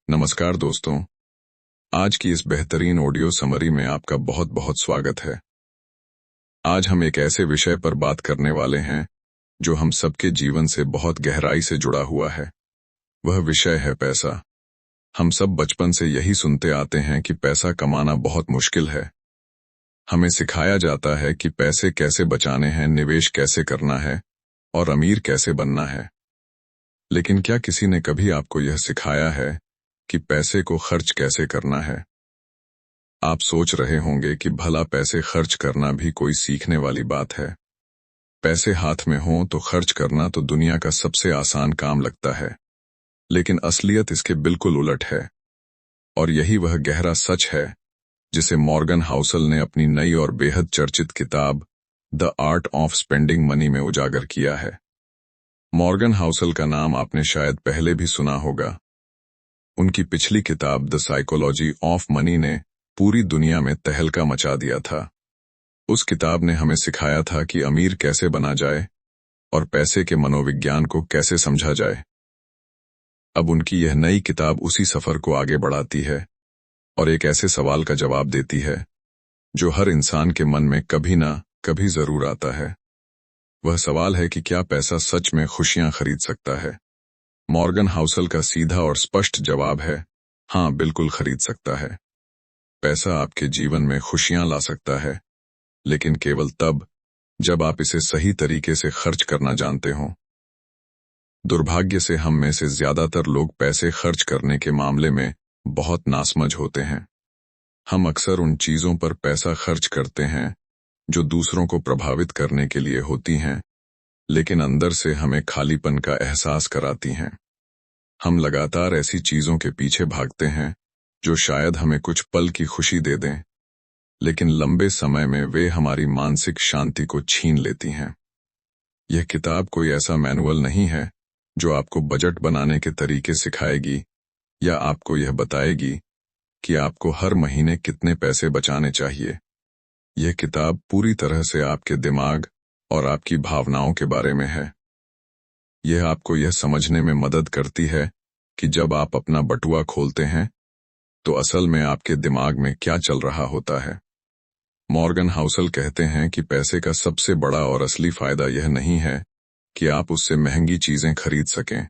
नमस्कार दोस्तों। आज की इस बेहतरीन ऑडियो समरी में आपका बहुत बहुत स्वागत है। आज हम एक ऐसे विषय पर बात करने वाले हैं जो हम सबके जीवन से बहुत गहराई से जुड़ा हुआ है। वह विषय है पैसा। हम सब बचपन से यही सुनते आते हैं कि पैसा कमाना बहुत मुश्किल है। हमें सिखाया जाता है कि पैसे कैसे बचाने हैं, निवेश कैसे करना है और अमीर कैसे बनना है। लेकिन क्या किसी ने कभी आपको यह सिखाया है कि पैसे को खर्च कैसे करना है? आप सोच रहे होंगे कि भला पैसे खर्च करना भी कोई सीखने वाली बात है। पैसे हाथ में हों तो खर्च करना तो दुनिया का सबसे आसान काम लगता है, लेकिन असलियत इसके बिल्कुल उलट है। और यही वह गहरा सच है जिसे मॉर्गन हाउसल ने अपनी नई और बेहद चर्चित किताब the art of spending money में उजागर किया है। मॉर्गन हाउसल का नाम आपने शायद पहले भी सुना होगा। उनकी पिछली किताब द साइकोलॉजी ऑफ मनी ने पूरी दुनिया में तहलका मचा दिया था। उस किताब ने हमें सिखाया था कि अमीर कैसे बना जाए और पैसे के मनोविज्ञान को कैसे समझा जाए। अब उनकी यह नई किताब उसी सफर को आगे बढ़ाती है और एक ऐसे सवाल का जवाब देती है जो हर इंसान के मन में कभी ना कभी जरूर आता है। वह सवाल है कि क्या पैसा सच में खुशियां खरीद सकता है? मॉर्गन हाउसल का सीधा और स्पष्ट जवाब है, हाँ, बिल्कुल खरीद सकता है। पैसा आपके जीवन में खुशियां ला सकता है, लेकिन केवल तब जब आप इसे सही तरीके से खर्च करना जानते हों। दुर्भाग्य से हम में से ज्यादातर लोग पैसे खर्च करने के मामले में बहुत नासमझ होते हैं। हम अक्सर उन चीजों पर पैसा खर्च करते हैं जो दूसरों को प्रभावित करने के लिए होती हैं, लेकिन अंदर से हमें खालीपन का एहसास कराती हैं। हम लगातार ऐसी चीजों के पीछे भागते हैं जो शायद हमें कुछ पल की खुशी दे दें, लेकिन लंबे समय में वे हमारी मानसिक शांति को छीन लेती हैं। यह किताब कोई ऐसा मैनुअल नहीं है जो आपको बजट बनाने के तरीके सिखाएगी या आपको यह बताएगी कि आपको हर महीने कितने पैसे बचाने चाहिए। यह किताब पूरी तरह से आपके दिमाग और आपकी भावनाओं के बारे में है। यह आपको यह समझने में मदद करती है कि जब आप अपना बटुआ खोलते हैं तो असल में आपके दिमाग में क्या चल रहा होता है। मॉर्गन हाउसल कहते हैं कि पैसे का सबसे बड़ा और असली फायदा यह नहीं है कि आप उससे महंगी चीजें खरीद सकें,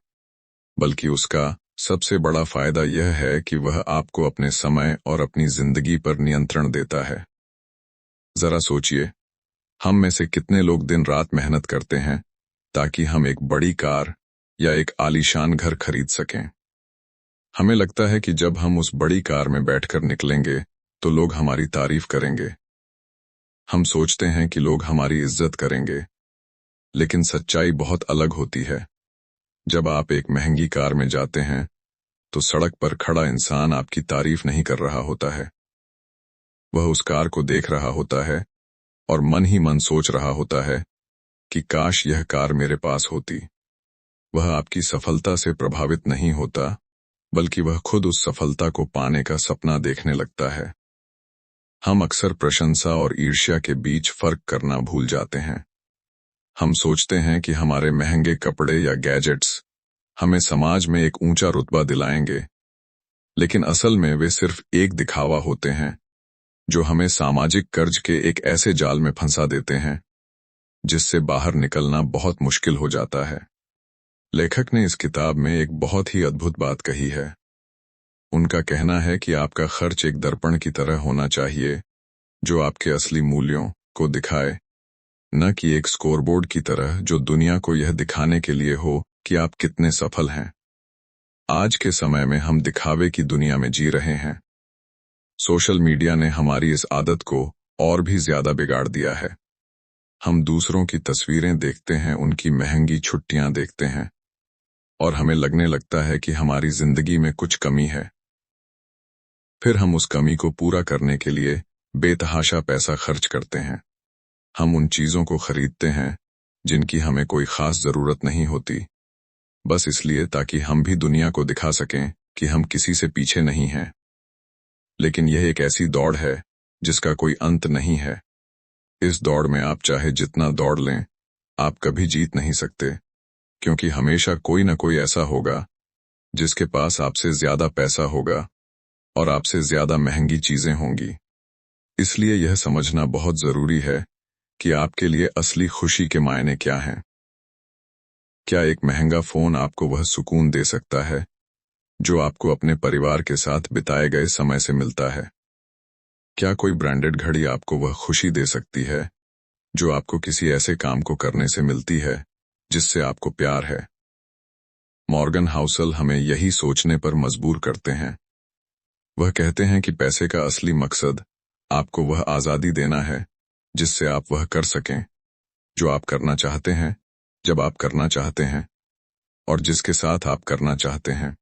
बल्कि उसका सबसे बड़ा फायदा यह है कि वह आपको अपने समय और अपनी जिंदगी पर नियंत्रण देता है। जरा सोचिए, हम में से कितने लोग दिन रात मेहनत करते हैं ताकि हम एक बड़ी कार या एक आलीशान घर खरीद सकें। हमें लगता है कि जब हम उस बड़ी कार में बैठकर निकलेंगे तो लोग हमारी तारीफ करेंगे। हम सोचते हैं कि लोग हमारी इज्जत करेंगे, लेकिन सच्चाई बहुत अलग होती है। जब आप एक महंगी कार में जाते हैं तो सड़क पर खड़ा इंसान आपकी तारीफ नहीं कर रहा होता है। वह उस कार को देख रहा होता है और मन ही मन सोच रहा होता है कि काश यह कार मेरे पास होती। वह आपकी सफलता से प्रभावित नहीं होता, बल्कि वह खुद उस सफलता को पाने का सपना देखने लगता है। हम अक्सर प्रशंसा और ईर्ष्या के बीच फर्क करना भूल जाते हैं। हम सोचते हैं कि हमारे महंगे कपड़े या गैजेट्स हमें समाज में एक ऊंचा रुतबा दिलाएंगे, लेकिन असल में वे सिर्फ एक दिखावा होते हैं जो हमें सामाजिक कर्ज के एक ऐसे जाल में फंसा देते हैं जिससे बाहर निकलना बहुत मुश्किल हो जाता है। लेखक ने इस किताब में एक बहुत ही अद्भुत बात कही है। उनका कहना है कि आपका खर्च एक दर्पण की तरह होना चाहिए जो आपके असली मूल्यों को दिखाए, न कि एक स्कोरबोर्ड की तरह जो दुनिया को यह दिखाने के लिए हो कि आप कितने सफल हैं। आज के समय में हम दिखावे की दुनिया में जी रहे हैं। सोशल मीडिया ने हमारी इस आदत को और भी ज्यादा बिगाड़ दिया है। हम दूसरों की तस्वीरें देखते हैं, उनकी महंगी छुट्टियां देखते हैं और हमें लगने लगता है कि हमारी जिंदगी में कुछ कमी है। फिर हम उस कमी को पूरा करने के लिए बेतहाशा पैसा खर्च करते हैं। हम उन चीजों को खरीदते हैं जिनकी हमें कोई खास जरूरत नहीं होती, बस इसलिए ताकि हम भी दुनिया को दिखा सकें कि हम किसी से पीछे नहीं हैं। लेकिन यह एक ऐसी दौड़ है जिसका कोई अंत नहीं है। इस दौड़ में आप चाहे जितना दौड़ लें, आप कभी जीत नहीं सकते, क्योंकि हमेशा कोई न कोई ऐसा होगा जिसके पास आपसे ज्यादा पैसा होगा और आपसे ज्यादा महंगी चीजें होंगी। इसलिए यह समझना बहुत जरूरी है कि आपके लिए असली खुशी के मायने क्या हैं। क्या एक महंगा फोन आपको वह सुकून दे सकता है जो आपको अपने परिवार के साथ बिताए गए समय से मिलता है? क्या कोई ब्रांडेड घड़ी आपको वह खुशी दे सकती है जो आपको किसी ऐसे काम को करने से मिलती है जिससे आपको प्यार है? मॉर्गन हाउसल हमें यही सोचने पर मजबूर करते हैं। वह कहते हैं कि पैसे का असली मकसद आपको वह आजादी देना है जिससे आप वह कर सकें जो आप करना चाहते हैं, जब आप करना चाहते हैं और जिसके साथ आप करना चाहते हैं।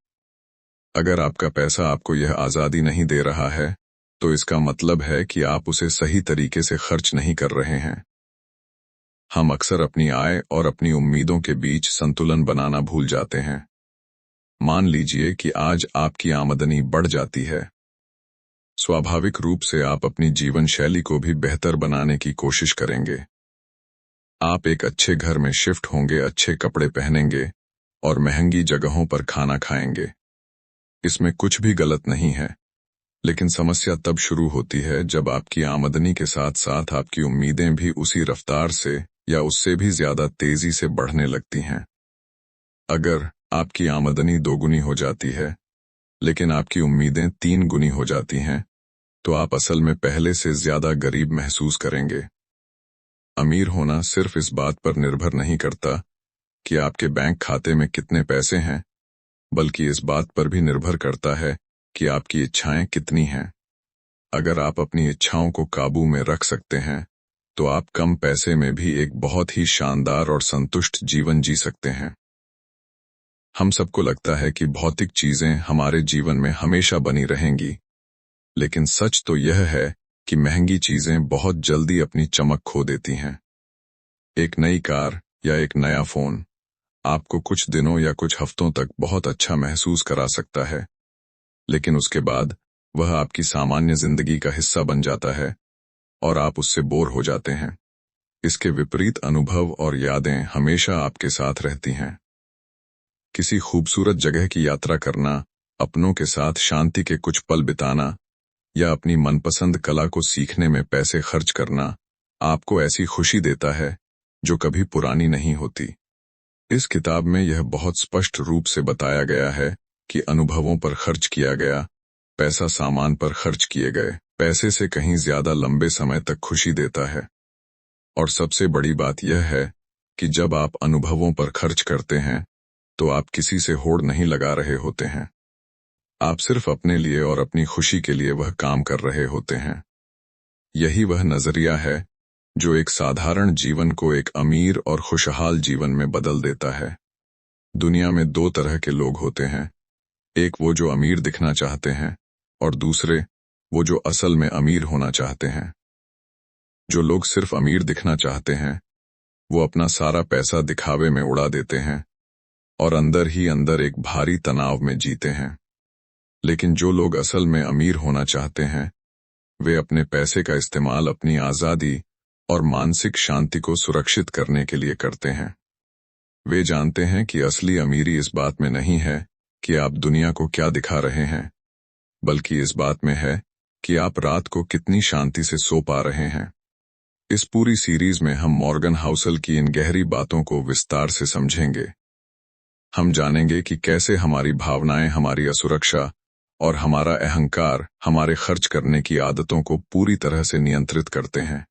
अगर आपका पैसा आपको यह आजादी नहीं दे रहा है, तो इसका मतलब है कि आप उसे सही तरीके से खर्च नहीं कर रहे हैं। हम अक्सर अपनी आय और अपनी उम्मीदों के बीच संतुलन बनाना भूल जाते हैं। मान लीजिए कि आज आपकी आमदनी बढ़ जाती है। स्वाभाविक रूप से आप अपनी जीवन शैली को भी बेहतर बनाने की कोशिश करेंगे। आप एक अच्छे घर में शिफ्ट होंगे, अच्छे कपड़े पहनेंगे और महंगी जगहों पर खाना खाएंगे। इसमें कुछ भी गलत नहीं है, लेकिन समस्या तब शुरू होती है जब आपकी आमदनी के साथ साथ आपकी उम्मीदें भी उसी रफ्तार से या उससे भी ज्यादा तेजी से बढ़ने लगती हैं। अगर आपकी आमदनी 2 गुनी हो जाती है, लेकिन आपकी उम्मीदें 3 गुनी हो जाती हैं, तो आप असल में पहले से ज्यादा गरीब महसूस करेंगे। अमीर होना सिर्फ इस बात पर निर्भर नहीं करता कि आपके बैंक खाते में कितने पैसे हैं, बल्कि इस बात पर भी निर्भर करता है कि आपकी इच्छाएं कितनी हैं। अगर आप अपनी इच्छाओं को काबू में रख सकते हैं, तो आप कम पैसे में भी एक बहुत ही शानदार और संतुष्ट जीवन जी सकते हैं। हम सबको लगता है कि भौतिक चीजें हमारे जीवन में हमेशा बनी रहेंगी, लेकिन सच तो यह है कि महंगी चीजें बहुत जल्दी अपनी चमक खो देती हैं। एक नई कार या एक नया फोन आपको कुछ दिनों या कुछ हफ्तों तक बहुत अच्छा महसूस करा सकता है, लेकिन उसके बाद वह आपकी सामान्य जिंदगी का हिस्सा बन जाता है और आप उससे बोर हो जाते हैं। इसके विपरीत अनुभव और यादें हमेशा आपके साथ रहती हैं। किसी खूबसूरत जगह की यात्रा करना, अपनों के साथ शांति के कुछ पल बिताना या अपनी मनपसंद कला को सीखने में पैसे खर्च करना आपको ऐसी खुशी देता है जो कभी पुरानी नहीं होती। इस किताब में यह बहुत स्पष्ट रूप से बताया गया है कि अनुभवों पर खर्च किया गया पैसा सामान पर खर्च किए गए पैसे से कहीं ज्यादा लंबे समय तक खुशी देता है। और सबसे बड़ी बात यह है कि जब आप अनुभवों पर खर्च करते हैं, तो आप किसी से होड़ नहीं लगा रहे होते हैं। आप सिर्फ अपने लिए और अपनी खुशी के लिए वह काम कर रहे होते हैं। यही वह नजरिया है जो एक साधारण जीवन को एक अमीर और खुशहाल जीवन में बदल देता है। दुनिया में 2 तरह के लोग होते हैं, एक वो जो अमीर दिखना चाहते हैं और दूसरे वो जो असल में अमीर होना चाहते हैं। जो लोग सिर्फ अमीर दिखना चाहते हैं, वो अपना सारा पैसा दिखावे में उड़ा देते हैं और अंदर ही अंदर एक भारी तनाव में जीते हैं। लेकिन जो लोग असल में अमीर होना चाहते हैं, वे अपने पैसे का इस्तेमाल अपनी आजादी और मानसिक शांति को सुरक्षित करने के लिए करते हैं। वे जानते हैं कि असली अमीरी इस बात में नहीं है कि आप दुनिया को क्या दिखा रहे हैं, बल्कि इस बात में है कि आप रात को कितनी शांति से सो पा रहे हैं। इस पूरी सीरीज में हम मॉर्गन हाउसल की इन गहरी बातों को विस्तार से समझेंगे। हम जानेंगे कि कैसे हमारी भावनाएं हमारी असुरक्षा और हमारा अहंकार हमारे खर्च करने की आदतों को पूरी तरह से नियंत्रित करते हैं।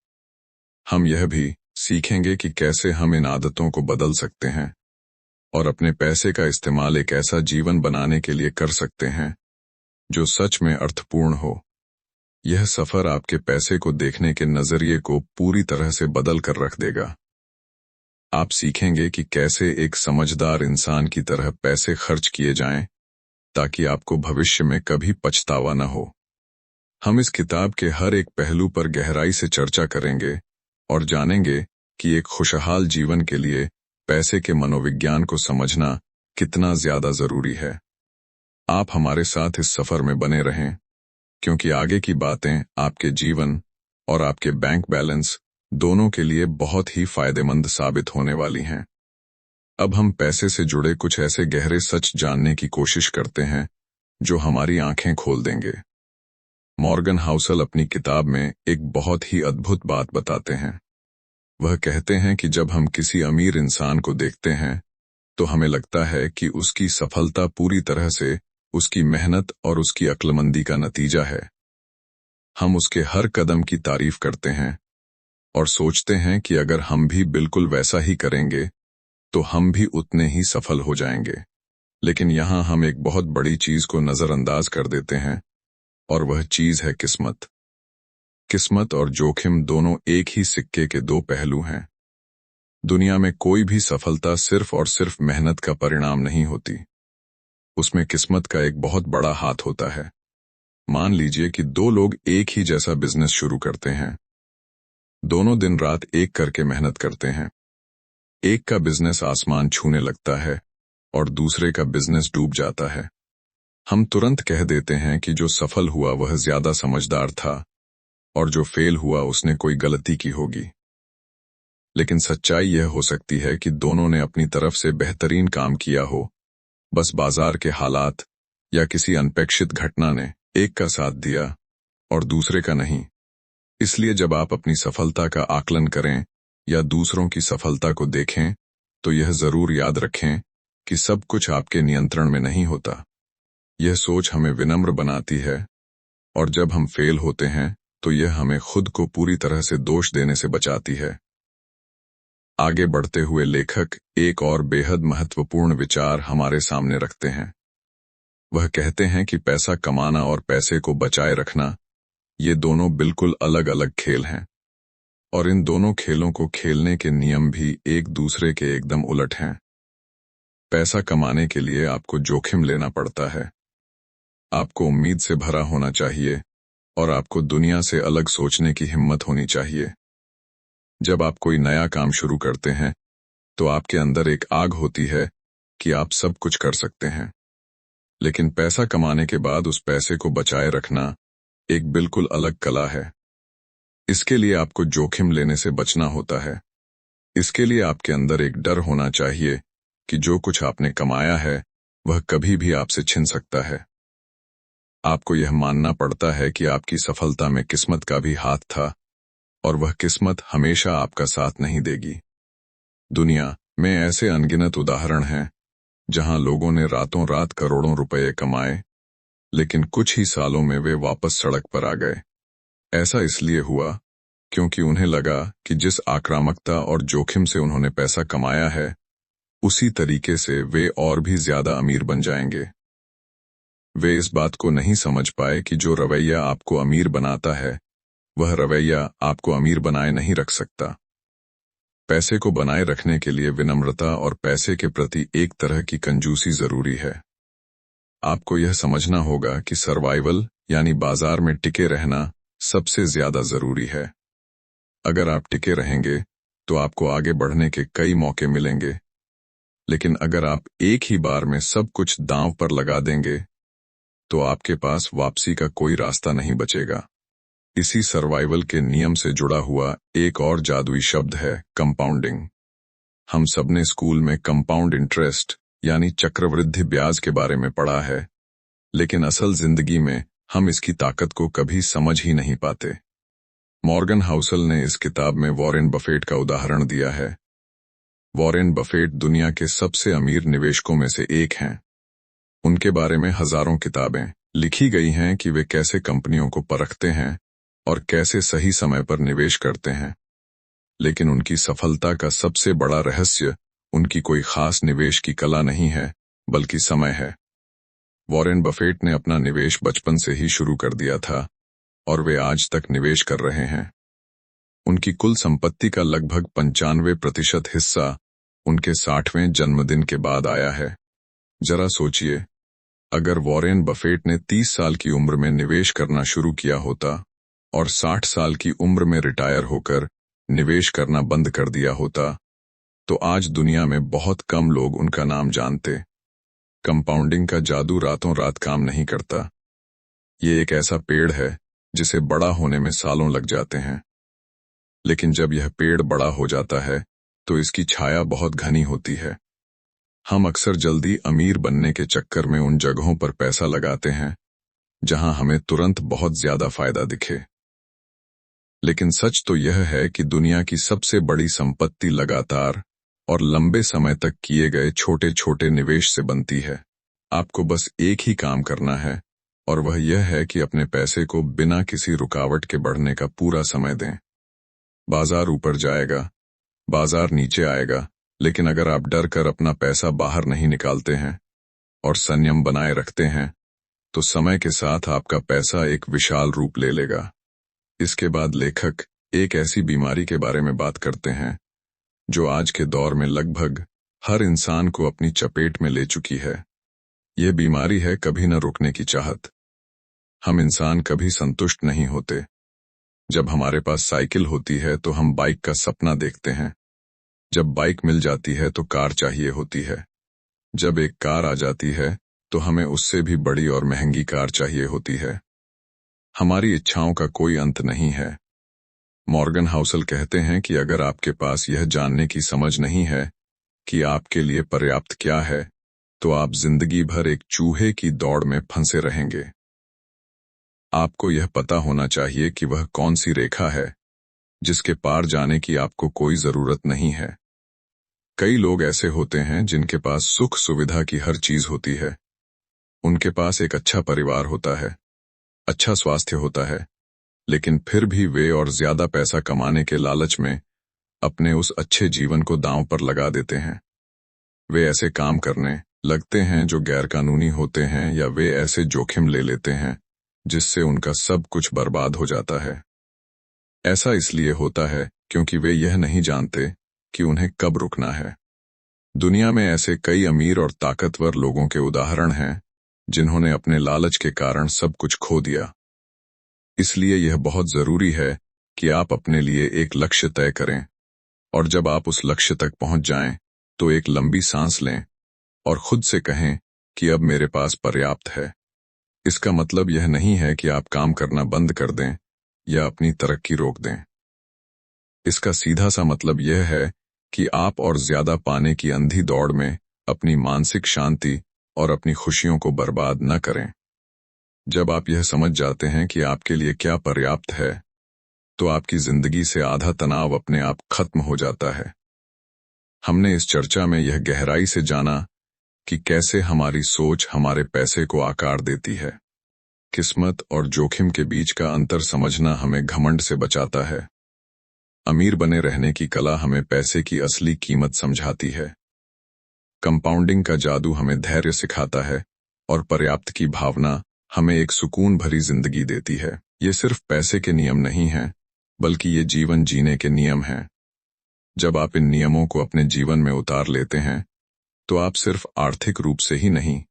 हम यह भी सीखेंगे कि कैसे हम इन आदतों को बदल सकते हैं और अपने पैसे का इस्तेमाल एक ऐसा जीवन बनाने के लिए कर सकते हैं जो सच में अर्थपूर्ण हो। यह सफर आपके पैसे को देखने के नजरिए को पूरी तरह से बदल कर रख देगा। आप सीखेंगे कि कैसे एक समझदार इंसान की तरह पैसे खर्च किए जाएं ताकि आपको भविष्य में कभी पछतावा न हो। हम इस किताब के हर एक पहलू पर गहराई से चर्चा करेंगे और जानेंगे कि एक खुशहाल जीवन के लिए पैसे के मनोविज्ञान को समझना कितना ज्यादा जरूरी है। आप हमारे साथ इस सफर में बने रहें, क्योंकि आगे की बातें आपके जीवन और आपके बैंक बैलेंस दोनों के लिए बहुत ही फायदेमंद साबित होने वाली हैं। अब हम पैसे से जुड़े कुछ ऐसे गहरे सच जानने की कोशिश करते हैं जो हमारी आंखें खोल देंगे। मॉर्गन हाउसल अपनी किताब में एक बहुत ही अद्भुत बात बताते हैं। वह कहते हैं कि जब हम किसी अमीर इंसान को देखते हैं तो हमें लगता है कि उसकी सफलता पूरी तरह से उसकी मेहनत और उसकी अक्लमंदी का नतीजा है। हम उसके हर कदम की तारीफ करते हैं और सोचते हैं कि अगर हम भी बिल्कुल वैसा ही करेंगे तो हम भी उतने ही सफल हो जाएंगे। लेकिन यहाँ हम एक बहुत बड़ी चीज को नजरअंदाज कर देते हैं और वह चीज है किस्मत। किस्मत और जोखिम दोनों एक ही सिक्के के दो पहलू हैं। दुनिया में कोई भी सफलता सिर्फ और सिर्फ मेहनत का परिणाम नहीं होती, उसमें किस्मत का एक बहुत बड़ा हाथ होता है। मान लीजिए कि दो लोग एक ही जैसा बिजनेस शुरू करते हैं। दोनों दिन रात एक करके मेहनत करते हैं। एक का बिजनेस आसमान छूने लगता है और दूसरे का बिजनेस डूब जाता है। हम तुरंत कह देते हैं कि जो सफल हुआ वह ज्यादा समझदार था और जो फेल हुआ उसने कोई गलती की होगी। लेकिन सच्चाई यह हो सकती है कि दोनों ने अपनी तरफ से बेहतरीन काम किया हो, बस बाजार के हालात या किसी अनपेक्षित घटना ने एक का साथ दिया और दूसरे का नहीं। इसलिए जब आप अपनी सफलता का आकलन करें या दूसरों की सफलता को देखें तो यह जरूर याद रखें कि सब कुछ आपके नियंत्रण में नहीं होता। यह सोच हमें विनम्र बनाती है और जब हम फेल होते हैं तो यह हमें खुद को पूरी तरह से दोष देने से बचाती है। आगे बढ़ते हुए लेखक एक और बेहद महत्वपूर्ण विचार हमारे सामने रखते हैं। वह कहते हैं कि पैसा कमाना और पैसे को बचाए रखना ये दोनों बिल्कुल अलग अलग खेल हैं और इन दोनों खेलों को खेलने के नियम भी एक दूसरे के एकदम उलट हैं। पैसा कमाने के लिए आपको जोखिम लेना पड़ता है, आपको उम्मीद से भरा होना चाहिए और आपको दुनिया से अलग सोचने की हिम्मत होनी चाहिए। जब आप कोई नया काम शुरू करते हैं तो आपके अंदर एक आग होती है कि आप सब कुछ कर सकते हैं। लेकिन पैसा कमाने के बाद उस पैसे को बचाए रखना एक बिल्कुल अलग कला है। इसके लिए आपको जोखिम लेने से बचना होता है। इसके लिए आपके अंदर एक डर होना चाहिए कि जो कुछ आपने कमाया है वह कभी भी आपसे छिन सकता है। आपको यह मानना पड़ता है कि आपकी सफलता में किस्मत का भी हाथ था और वह किस्मत हमेशा आपका साथ नहीं देगी। दुनिया में ऐसे अनगिनत उदाहरण हैं जहां लोगों ने रातों रात करोड़ों रुपए कमाए, लेकिन कुछ ही सालों में वे वापस सड़क पर आ गए। ऐसा इसलिए हुआ क्योंकि उन्हें लगा कि जिस आक्रामकता और जोखिम से उन्होंने पैसा कमाया है उसी तरीके से वे और भी ज्यादा अमीर बन जाएंगे। वे इस बात को नहीं समझ पाए कि जो रवैया आपको अमीर बनाता है वह रवैया आपको अमीर बनाए नहीं रख सकता। पैसे को बनाए रखने के लिए विनम्रता और पैसे के प्रति एक तरह की कंजूसी जरूरी है। आपको यह समझना होगा कि सर्वाइवल यानी बाजार में टिके रहना सबसे ज्यादा जरूरी है। अगर आप टिके रहेंगे तो आपको आगे बढ़ने के कई मौके मिलेंगे, लेकिन अगर आप एक ही बार में सब कुछ दांव पर लगा देंगे तो आपके पास वापसी का कोई रास्ता नहीं बचेगा। इसी सर्वाइवल के नियम से जुड़ा हुआ एक और जादुई शब्द है कंपाउंडिंग। हम सबने स्कूल में कंपाउंड इंटरेस्ट यानी चक्रवृद्धि ब्याज के बारे में पढ़ा है, लेकिन असल जिंदगी में हम इसकी ताकत को कभी समझ ही नहीं पाते। मॉर्गन हाउसल ने इस किताब में वॉरेन बफेट का उदाहरण दिया है। वॉरेन बफेट दुनिया के सबसे अमीर निवेशकों में से एक हैं। उनके बारे में हजारों किताबें लिखी गई हैं कि वे कैसे कंपनियों को परखते हैं और कैसे सही समय पर निवेश करते हैं। लेकिन उनकी सफलता का सबसे बड़ा रहस्य उनकी कोई खास निवेश की कला नहीं है, बल्कि समय है। वॉरेन बफेट ने अपना निवेश बचपन से ही शुरू कर दिया था और वे आज तक निवेश कर रहे हैं। उनकी कुल संपत्ति का लगभग 95% हिस्सा उनके 60वें जन्मदिन के बाद आया है। जरा सोचिए, अगर वॉरेन बफेट ने 30 साल की उम्र में निवेश करना शुरू किया होता और 60 साल की उम्र में रिटायर होकर निवेश करना बंद कर दिया होता तो आज दुनिया में बहुत कम लोग उनका नाम जानते। कंपाउंडिंग का जादू रातों रात काम नहीं करता। ये एक ऐसा पेड़ है जिसे बड़ा होने में सालों लग जाते हैं, लेकिन जब यह पेड़ बड़ा हो जाता है तो इसकी छाया बहुत घनी होती है। हम अक्सर जल्दी अमीर बनने के चक्कर में उन जगहों पर पैसा लगाते हैं जहां हमें तुरंत बहुत ज्यादा फायदा दिखे। लेकिन सच तो यह है कि दुनिया की सबसे बड़ी संपत्ति लगातार और लंबे समय तक किए गए छोटे छोटे निवेश से बनती है। आपको बस एक ही काम करना है, और वह यह है कि अपने पैसे को बिना किसी रुकावट के बढ़ने का पूरा समय दें। बाजार ऊपर जाएगा, बाजार नीचे आएगा, लेकिन अगर आप डर कर अपना पैसा बाहर नहीं निकालते हैं और संयम बनाए रखते हैं, तो समय के साथ आपका पैसा एक विशाल रूप ले लेगा। इसके बाद लेखक एक ऐसी बीमारी के बारे में बात करते हैं जो आज के दौर में लगभग हर इंसान को अपनी चपेट में ले चुकी है। यह बीमारी है कभी न रुकने की चाहत। हम इंसान कभी संतुष्ट नहीं होते। जब हमारे पास साइकिल होती है तो हम बाइक का सपना देखते हैं। जब बाइक मिल जाती है तो कार चाहिए होती है। जब एक कार आ जाती है तो हमें उससे भी बड़ी और महंगी कार चाहिए होती है। हमारी इच्छाओं का कोई अंत नहीं है। मॉर्गन हाउसल कहते हैं कि अगर आपके पास यह जानने की समझ नहीं है कि आपके लिए पर्याप्त क्या है, तो आप जिंदगी भर एक चूहे की दौड़ में फंसे रहेंगे। आपको यह पता होना चाहिए कि वह कौन सी रेखा है जिसके पार जाने की आपको कोई जरूरत नहीं है। कई लोग ऐसे होते हैं जिनके पास सुख सुविधा की हर चीज होती है। उनके पास एक अच्छा परिवार होता है, अच्छा स्वास्थ्य होता है, लेकिन फिर भी वे और ज्यादा पैसा कमाने के लालच में अपने उस अच्छे जीवन को दांव पर लगा देते हैं। वे ऐसे काम करने लगते हैं जो गैरकानूनी होते हैं, या वे ऐसे जोखिम ले लेते हैं जिससे उनका सब कुछ बर्बाद हो जाता है। ऐसा इसलिए होता है क्योंकि वे यह नहीं जानते कि उन्हें कब रुकना है। दुनिया में ऐसे कई अमीर और ताकतवर लोगों के उदाहरण हैं जिन्होंने अपने लालच के कारण सब कुछ खो दिया। इसलिए यह बहुत जरूरी है कि आप अपने लिए एक लक्ष्य तय करें, और जब आप उस लक्ष्य तक पहुंच जाएं, तो एक लंबी सांस लें और खुद से कहें कि अब मेरे पास पर्याप्त है। इसका मतलब यह नहीं है कि आप काम करना बंद कर दें या अपनी तरक्की रोक दें। इसका सीधा सा मतलब यह है कि आप और ज्यादा पाने की अंधी दौड़ में अपनी मानसिक शांति और अपनी खुशियों को बर्बाद न करें। जब आप यह समझ जाते हैं कि आपके लिए क्या पर्याप्त है, तो आपकी जिंदगी से आधा तनाव अपने आप खत्म हो जाता है। हमने इस चर्चा में यह गहराई से जाना कि कैसे हमारी सोच हमारे पैसे को आकार देती है। किस्मत और जोखिम के बीच का अंतर समझना हमें घमंड से बचाता है। अमीर बने रहने की कला हमें पैसे की असली कीमत समझाती है। कंपाउंडिंग का जादू हमें धैर्य सिखाता है, और पर्याप्त की भावना हमें एक सुकून भरी जिंदगी देती है। ये सिर्फ पैसे के नियम नहीं हैं, बल्कि ये जीवन जीने के नियम हैं। जब आप इन नियमों को अपने जीवन में उतार लेते हैं, तो आप सिर्फ आर्थिक रूप से ही नहीं,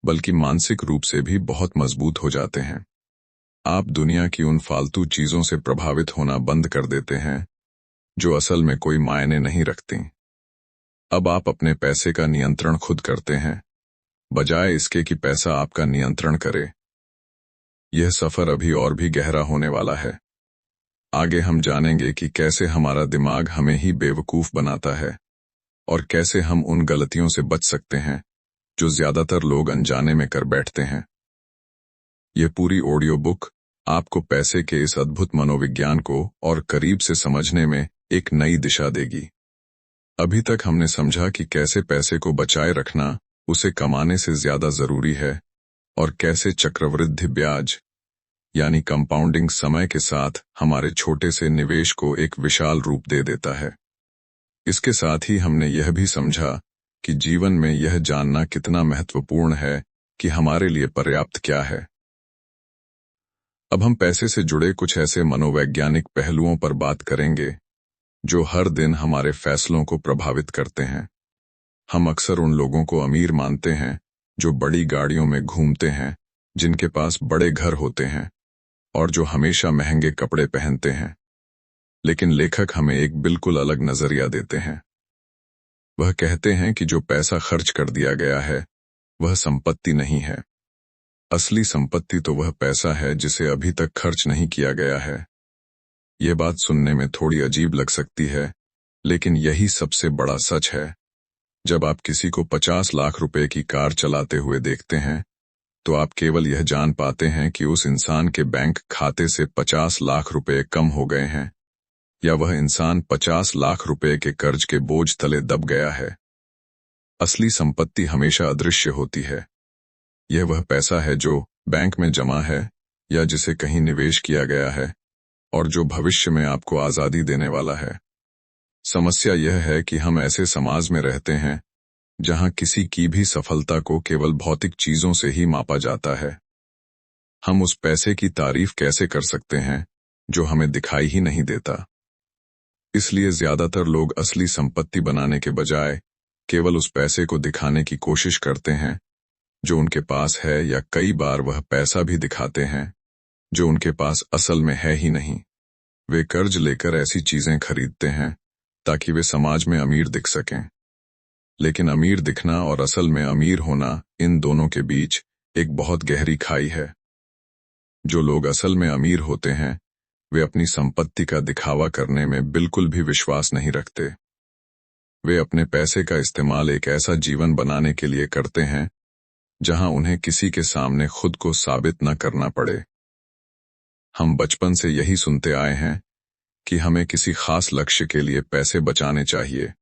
बल्कि मानसिक रूप से भी बहुत मजबूत हो जाते हैं। आप दुनिया की उन फालतू चीजों से प्रभावित होना बंद कर देते हैं जो असल में कोई मायने नहीं रखती। अब आप अपने पैसे का नियंत्रण खुद करते हैं, बजाय इसके कि पैसा आपका नियंत्रण करे। यह सफर अभी और भी गहरा होने वाला है। आगे हम जानेंगे कि कैसे हमारा दिमाग हमें ही बेवकूफ बनाता है, और कैसे हम उन गलतियों से बच सकते हैं जो ज्यादातर लोग अनजाने में कर बैठते हैं। यह पूरी ऑडियो बुक आपको पैसे के इस अद्भुत मनोविज्ञान को और करीब से समझने में एक नई दिशा देगी। अभी तक हमने समझा कि कैसे पैसे को बचाए रखना उसे कमाने से ज्यादा जरूरी है, और कैसे चक्रवृद्धि ब्याज यानी कंपाउंडिंग समय के साथ हमारे छोटे से निवेश को एक विशाल रूप दे देता है। इसके साथ ही हमने यह भी समझा कि जीवन में यह जानना कितना महत्वपूर्ण है कि हमारे लिए पर्याप्त क्या है। अब हम पैसे से जुड़े कुछ ऐसे मनोवैज्ञानिक पहलुओं पर बात करेंगे जो हर दिन हमारे फैसलों को प्रभावित करते हैं। हम अक्सर उन लोगों को अमीर मानते हैं जो बड़ी गाड़ियों में घूमते हैं, जिनके पास बड़े घर होते हैं, और जो हमेशा महंगे कपड़े पहनते हैं। लेकिन लेखक हमें एक बिल्कुल अलग नजरिया देते हैं। वह कहते हैं कि जो पैसा खर्च कर दिया गया है, वह संपत्ति नहीं है। असली संपत्ति तो वह पैसा है जिसे अभी तक खर्च नहीं किया गया है। यह बात सुनने में थोड़ी अजीब लग सकती है, लेकिन यही सबसे बड़ा सच है। जब आप किसी को 50 लाख रुपए की कार चलाते हुए देखते हैं, तो आप केवल यह जान पाते हैं कि उस इंसान के बैंक खाते से 50 लाख रुपए कम हो गए हैं, या वह इंसान 50 लाख रुपए के कर्ज के बोझ तले दब गया है। असली संपत्ति हमेशा अदृश्य होती है। यह वह पैसा है जो बैंक में जमा है या जिसे कहीं निवेश किया गया है और जो भविष्य में आपको आजादी देने वाला है। समस्या यह है कि हम ऐसे समाज में रहते हैं जहां किसी की भी सफलता को केवल भौतिक चीजों से ही मापा जाता है। हम उस पैसे की तारीफ कैसे कर सकते हैं जो हमें दिखाई ही नहीं देता। इसलिए ज्यादातर लोग असली संपत्ति बनाने के बजाय केवल उस पैसे को दिखाने की कोशिश करते हैं जो उनके पास है, या कई बार वह पैसा भी दिखाते हैं जो उनके पास असल में है ही नहीं। वे कर्ज लेकर ऐसी चीजें खरीदते हैं ताकि वे समाज में अमीर दिख सकें। लेकिन अमीर दिखना और असल में अमीर होना, इन दोनों के बीच एक बहुत गहरी खाई है। जो लोग असल में अमीर होते हैं, वे अपनी संपत्ति का दिखावा करने में बिल्कुल भी विश्वास नहीं रखते। वे अपने पैसे का इस्तेमाल एक ऐसा जीवन बनाने के लिए करते हैं जहां उन्हें किसी के सामने खुद को साबित न करना पड़े। हम बचपन से यही सुनते आए हैं कि हमें किसी खास लक्ष्य के लिए पैसे बचाने चाहिए।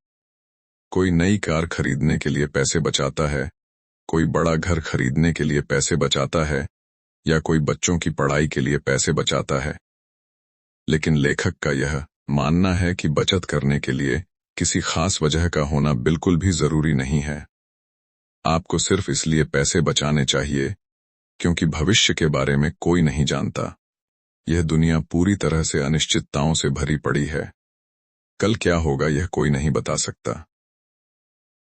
कोई नई कार खरीदने के लिए पैसे बचाता है, कोई बड़ा घर खरीदने के लिए पैसे बचाता है, या कोई बच्चों की पढ़ाई के लिए पैसे बचाता है। लेकिन लेखक का यह मानना है कि बचत करने के लिए किसी खास वजह का होना बिल्कुल भी जरूरी नहीं है। आपको सिर्फ इसलिए पैसे बचाने चाहिए क्योंकि भविष्य के बारे में कोई नहीं जानता। यह दुनिया पूरी तरह से अनिश्चितताओं से भरी पड़ी है। कल क्या होगा यह कोई नहीं बता सकता।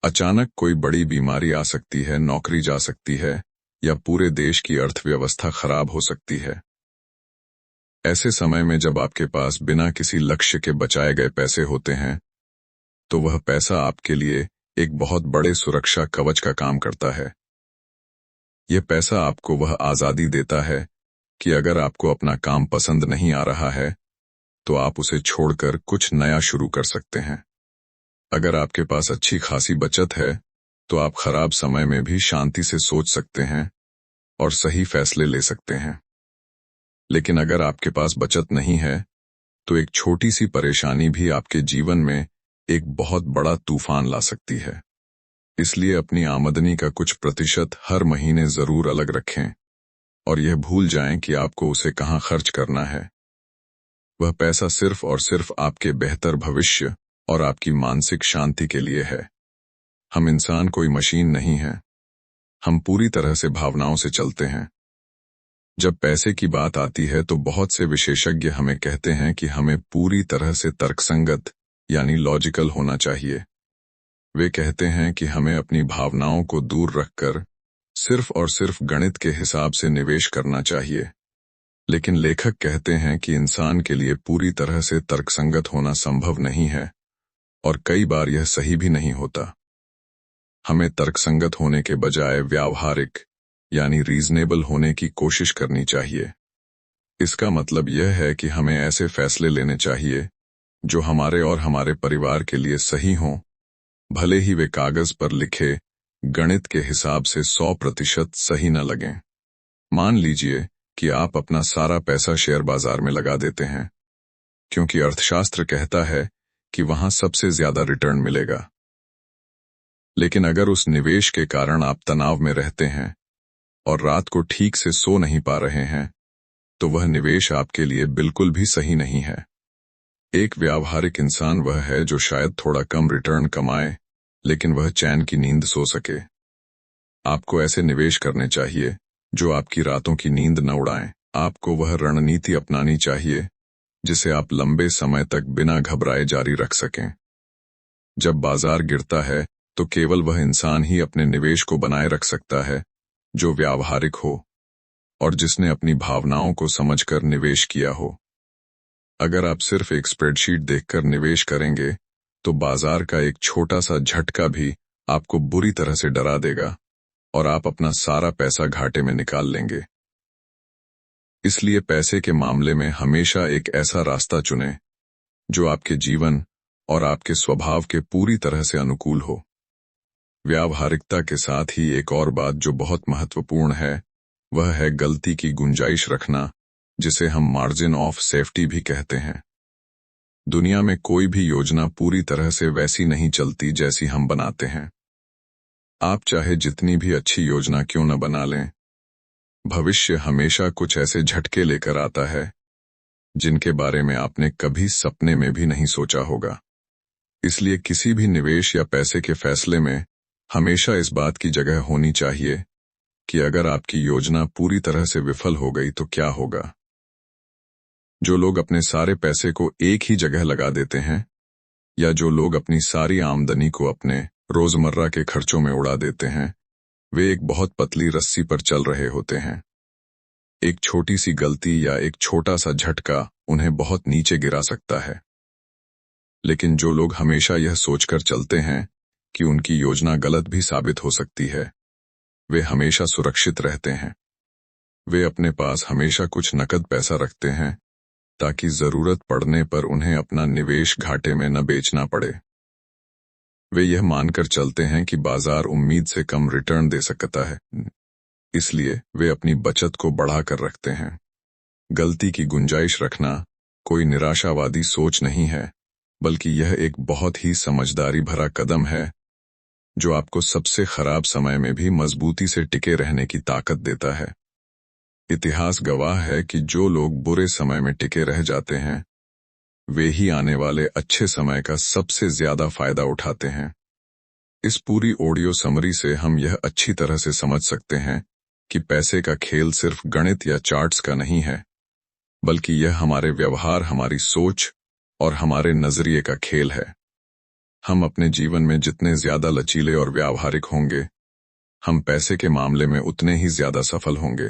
अचानक कोई बड़ी बीमारी आ सकती है, नौकरी जा सकती है, या पूरे देश की अर्थव्यवस्था खराब हो सकती है। ऐसे समय में जब आपके पास बिना किसी लक्ष्य के बचाए गए पैसे होते हैं, तो वह पैसा आपके लिए एक बहुत बड़े सुरक्षा कवच का काम करता है। यह पैसा आपको वह आजादी देता है कि अगर आपको अपना काम पसंद नहीं आ रहा है, तो आप उसे छोड़कर कुछ नया शुरू कर सकते हैं। अगर आपके पास अच्छी खासी बचत है, तो आप खराब समय में भी शांति से सोच सकते हैं और सही फैसले ले सकते हैं। लेकिन अगर आपके पास बचत नहीं है, तो एक छोटी सी परेशानी भी आपके जीवन में एक बहुत बड़ा तूफान ला सकती है। इसलिए अपनी आमदनी का कुछ प्रतिशत हर महीने जरूर अलग रखें और यह भूल जाएं कि आपको उसे कहां खर्च करना है। वह पैसा सिर्फ और सिर्फ आपके बेहतर भविष्य और आपकी मानसिक शांति के लिए है। हम इंसान कोई मशीन नहीं हैं। हम पूरी तरह से भावनाओं से चलते हैं। जब पैसे की बात आती है तो बहुत से विशेषज्ञ हमें कहते हैं कि हमें पूरी तरह से तर्कसंगत यानी लॉजिकल होना चाहिए। वे कहते हैं कि हमें अपनी भावनाओं को दूर रखकर सिर्फ और सिर्फ गणित के हिसाब से निवेश करना चाहिए। लेकिन लेखक कहते हैं कि इंसान के लिए पूरी तरह से तर्कसंगत होना संभव नहीं है और कई बार यह सही भी नहीं होता। हमें तर्कसंगत होने के बजाय व्यावहारिक यानी रीजनेबल होने की कोशिश करनी चाहिए। इसका मतलब यह है कि हमें ऐसे फैसले लेने चाहिए जो हमारे और हमारे परिवार के लिए सही हों, भले ही वे कागज पर लिखे गणित के हिसाब से 100% सही न लगें। मान लीजिए कि आप अपना सारा पैसा शेयर बाजार में लगा देते हैं, क्योंकि अर्थशास्त्र कहता है कि वहां सबसे ज्यादा रिटर्न मिलेगा। लेकिन अगर उस निवेश के कारण आप तनाव में रहते हैं और रात को ठीक से सो नहीं पा रहे हैं, तो वह निवेश आपके लिए बिल्कुल भी सही नहीं है। एक व्यावहारिक इंसान वह है जो शायद थोड़ा कम रिटर्न कमाए, लेकिन वह चैन की नींद सो सके। आपको ऐसे निवेश करने चाहिए जो आपकी रातों की नींद न उड़ाएं। आपको वह रणनीति अपनानी चाहिए जिसे आप लंबे समय तक बिना घबराए जारी रख सकें। जब बाजार गिरता है, तो केवल वह इंसान ही अपने निवेश को बनाए रख सकता है जो व्यावहारिक हो और जिसने अपनी भावनाओं को समझकर निवेश किया हो। अगर आप सिर्फ एक स्प्रेडशीट देखकर निवेश करेंगे, तो बाजार का एक छोटा सा झटका भी आपको बुरी तरह से डरा देगा और आप अपना सारा पैसा घाटे में निकाल लेंगे। इसलिए पैसे के मामले में हमेशा एक ऐसा रास्ता चुनें जो आपके जीवन और आपके स्वभाव के पूरी तरह से अनुकूल हो। व्यावहारिकता के साथ ही एक और बात जो बहुत महत्वपूर्ण है, वह है गलती की गुंजाइश रखना, जिसे हम मार्जिन ऑफ सेफ्टी भी कहते हैं। दुनिया में कोई भी योजना पूरी तरह से वैसी नहीं चलती जैसी हम बनाते हैं। आप चाहे जितनी भी अच्छी योजना क्यों न बना लें, भविष्य हमेशा कुछ ऐसे झटके लेकर आता है जिनके बारे में आपने कभी सपने में भी नहीं सोचा होगा। इसलिए किसी भी निवेश या पैसे के फैसले में हमेशा इस बात की जगह होनी चाहिए कि अगर आपकी योजना पूरी तरह से विफल हो गई तो क्या होगा। जो लोग अपने सारे पैसे को एक ही जगह लगा देते हैं, या जो लोग अपनी सारी आमदनी को अपने रोजमर्रा के खर्चों में उड़ा देते हैं, वे एक बहुत पतली रस्सी पर चल रहे होते हैं। एक छोटी सी गलती या एक छोटा सा झटका उन्हें बहुत नीचे गिरा सकता है। लेकिन जो लोग हमेशा यह सोचकर चलते हैं कि उनकी योजना गलत भी साबित हो सकती है, वे हमेशा सुरक्षित रहते हैं। वे अपने पास हमेशा कुछ नकद पैसा रखते हैं ताकि जरूरत पड़ने पर उन्हें अपना निवेश घाटे में न बेचना पड़े। वे यह मानकर चलते हैं कि बाजार उम्मीद से कम रिटर्न दे सकता है, इसलिए वे अपनी बचत को बढ़ाकर रखते हैं। गलती की गुंजाइश रखना कोई निराशावादी सोच नहीं है, बल्कि यह एक बहुत ही समझदारी भरा कदम है जो आपको सबसे खराब समय में भी मजबूती से टिके रहने की ताकत देता है। इतिहास गवाह है कि जो लोग बुरे समय में टिके रह जाते हैं, वे ही आने वाले अच्छे समय का सबसे ज्यादा फायदा उठाते हैं। इस पूरी ऑडियो समरी से हम यह अच्छी तरह से समझ सकते हैं कि पैसे का खेल सिर्फ गणित या चार्ट्स का नहीं है, बल्कि यह हमारे व्यवहार, हमारी सोच और हमारे नजरिए का खेल है। हम अपने जीवन में जितने ज्यादा लचीले और व्यावहारिक होंगे, हम पैसे के मामले में उतने ही ज्यादा सफल होंगे।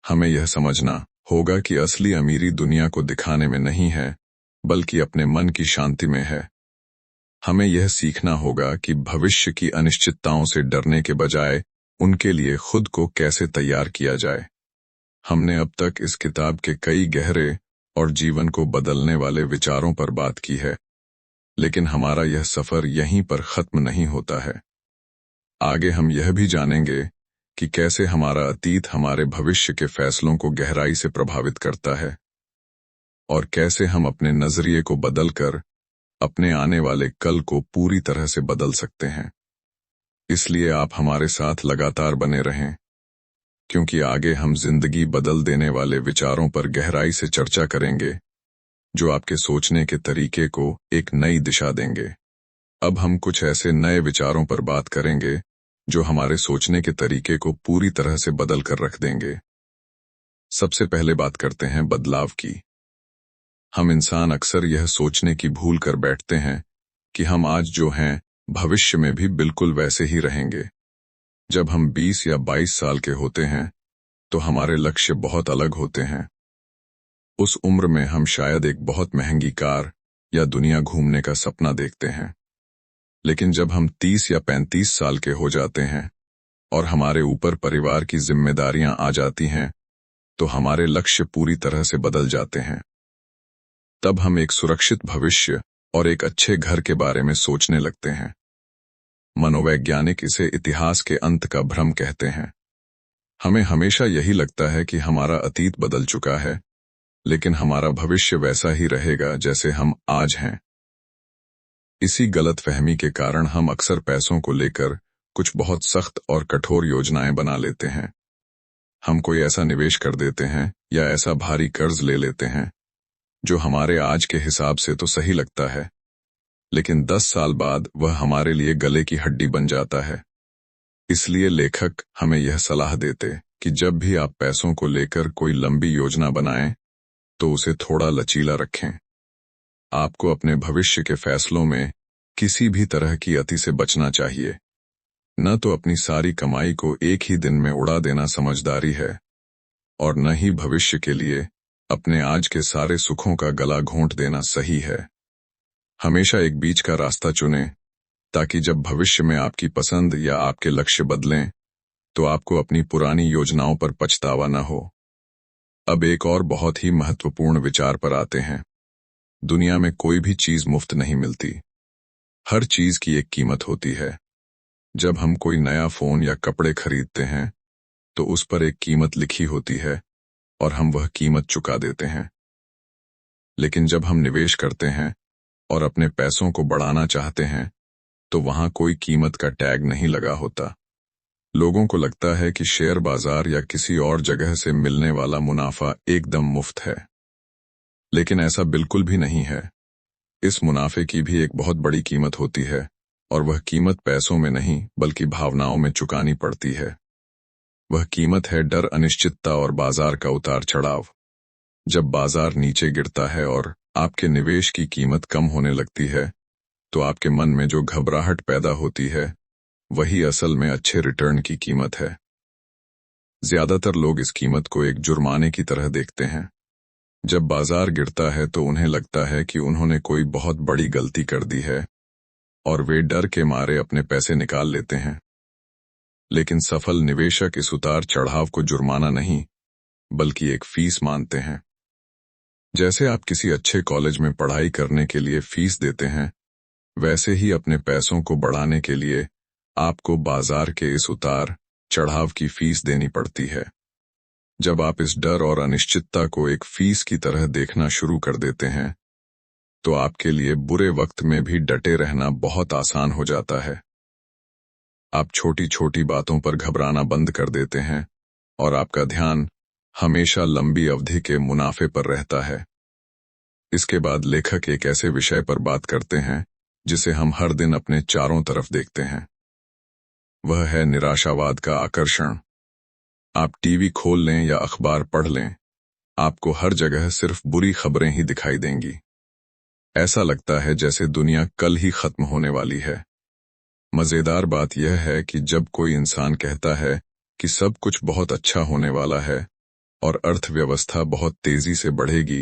हमें यह समझना होगा कि असली अमीरी दुनिया को दिखाने में नहीं है, बल्कि अपने मन की शांति में है। हमें यह सीखना होगा कि भविष्य की अनिश्चितताओं से डरने के बजाय उनके लिए खुद को कैसे तैयार किया जाए। हमने अब तक इस किताब के कई गहरे और जीवन को बदलने वाले विचारों पर बात की है, लेकिन हमारा यह सफर यहीं पर खत्म नहीं होता है। आगे हम यह भी जानेंगे कि कैसे हमारा अतीत हमारे भविष्य के फैसलों को गहराई से प्रभावित करता है, और कैसे हम अपने नजरिए को बदलकर अपने आने वाले कल को पूरी तरह से बदल सकते हैं। इसलिए आप हमारे साथ लगातार बने रहें, क्योंकि आगे हम जिंदगी बदल देने वाले विचारों पर गहराई से चर्चा करेंगे, जो आपके सोचने के तरीके को एक नई दिशा देंगे। अब हम कुछ ऐसे नए विचारों पर बात करेंगे जो हमारे सोचने के तरीके को पूरी तरह से बदल कर रख देंगे। सबसे पहले बात करते हैं बदलाव की। हम इंसान अक्सर यह सोचने की भूल कर बैठते हैं कि हम आज जो हैं, भविष्य में भी बिल्कुल वैसे ही रहेंगे। जब हम 20 या 22 साल के होते हैं, तो हमारे लक्ष्य बहुत अलग होते हैं। उस उम्र में हम शायद एक बहुत महंगी कार या दुनिया घूमने का सपना देखते हैं। लेकिन जब हम 30 या 35 साल के हो जाते हैं और हमारे ऊपर परिवार की जिम्मेदारियां आ जाती हैं, तो हमारे लक्ष्य पूरी तरह से बदल जाते हैं। तब हम एक सुरक्षित भविष्य और एक अच्छे घर के बारे में सोचने लगते हैं। मनोवैज्ञानिक इसे इतिहास के अंत का भ्रम कहते हैं। हमें हमेशा यही लगता है कि हमारा अतीत बदल चुका है, लेकिन हमारा भविष्य वैसा ही रहेगा जैसे हम आज हैं। इसी गलतफहमी के कारण हम अक्सर पैसों को लेकर कुछ बहुत सख्त और कठोर योजनाएं बना लेते हैं। हम कोई ऐसा निवेश कर देते हैं या ऐसा भारी कर्ज ले लेते हैं जो हमारे आज के हिसाब से तो सही लगता है, लेकिन 10 साल बाद वह हमारे लिए गले की हड्डी बन जाता है। इसलिए लेखक हमें यह सलाह देते कि जब भी आप पैसों को लेकर कोई लंबी योजना बनाएं, तो उसे थोड़ा लचीला रखें। आपको अपने भविष्य के फैसलों में किसी भी तरह की अति से बचना चाहिए। न तो अपनी सारी कमाई को एक ही दिन में उड़ा देना समझदारी है, और न ही भविष्य के लिए अपने आज के सारे सुखों का गला घोंट देना सही है। हमेशा एक बीच का रास्ता चुनें, ताकि जब भविष्य में आपकी पसंद या आपके लक्ष्य बदलें, तो आपको अपनी पुरानी योजनाओं पर पछतावा न हो। अब एक और बहुत ही महत्वपूर्ण विचार पर आते हैं। दुनिया में कोई भी चीज मुफ्त नहीं मिलती। हर चीज की एक कीमत होती है। जब हम कोई नया फोन या कपड़े खरीदते हैं तो उस पर एक कीमत लिखी होती है और हम वह कीमत चुका देते हैं। लेकिन जब हम निवेश करते हैं और अपने पैसों को बढ़ाना चाहते हैं तो वहां कोई कीमत का टैग नहीं लगा होता। लोगों को लगता है कि शेयर बाजार या किसी और जगह से मिलने वाला मुनाफा एकदम मुफ्त है, लेकिन ऐसा बिल्कुल भी नहीं है। इस मुनाफे की भी एक बहुत बड़ी कीमत होती है और वह कीमत पैसों में नहीं बल्कि भावनाओं में चुकानी पड़ती है। वह कीमत है डर, अनिश्चितता और बाजार का उतार चढ़ाव। जब बाजार नीचे गिरता है और आपके निवेश की कीमत कम होने लगती है तो आपके मन में जो घबराहट पैदा होती है वही असल में अच्छे रिटर्न की कीमत है। ज्यादातर लोग इस कीमत को एक जुर्माने की तरह देखते हैं। जब बाजार गिरता है तो उन्हें लगता है कि उन्होंने कोई बहुत बड़ी गलती कर दी है और वे डर के मारे अपने पैसे निकाल लेते हैं। लेकिन सफल निवेशक इस उतार चढ़ाव को जुर्माना नहीं बल्कि एक फीस मानते हैं। जैसे आप किसी अच्छे कॉलेज में पढ़ाई करने के लिए फीस देते हैं, वैसे ही अपने पैसों को बढ़ाने के लिए आपको बाजार के इस उतार चढ़ाव की फीस देनी पड़ती है। जब आप इस डर और अनिश्चितता को एक फीस की तरह देखना शुरू कर देते हैं तो आपके लिए बुरे वक्त में भी डटे रहना बहुत आसान हो जाता है। आप छोटी छोटी बातों पर घबराना बंद कर देते हैं और आपका ध्यान हमेशा लंबी अवधि के मुनाफे पर रहता है। इसके बाद लेखक एक ऐसे विषय पर बात करते हैं जिसे हम हर दिन अपने चारों तरफ देखते हैं। वह है निराशावाद का आकर्षण। आप टीवी खोल लें या अखबार पढ़ लें, आपको हर जगह सिर्फ बुरी खबरें ही दिखाई देंगी। ऐसा लगता है जैसे दुनिया कल ही खत्म होने वाली है। मजेदार बात यह है कि जब कोई इंसान कहता है कि सब कुछ बहुत अच्छा होने वाला है और अर्थव्यवस्था बहुत तेजी से बढ़ेगी,